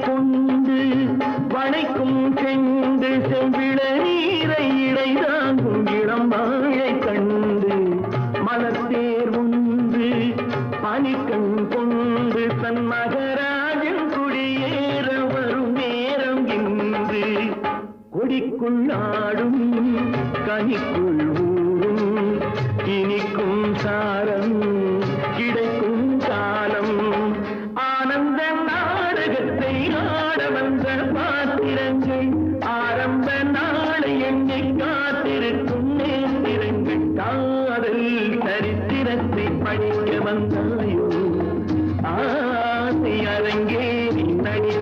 கொண்டு வளைக்கும் செண்டு செம்பிள நீரை இடைதாங்கும் இளம் வாழை கண்டு மலத்தேர் உண்டு பனிக்கண் கொண்டு தன் மகராஜன் குடியேற வரும் நேரம் இன்று கொடிக்குள் ஆடும் கனிக்குள் ஊரும் இனிக்கும் சாரம் கிடைக்கும் காலம் ஆனந்த நாடகத்தை ஆட வந்த பாத்திரங்கள்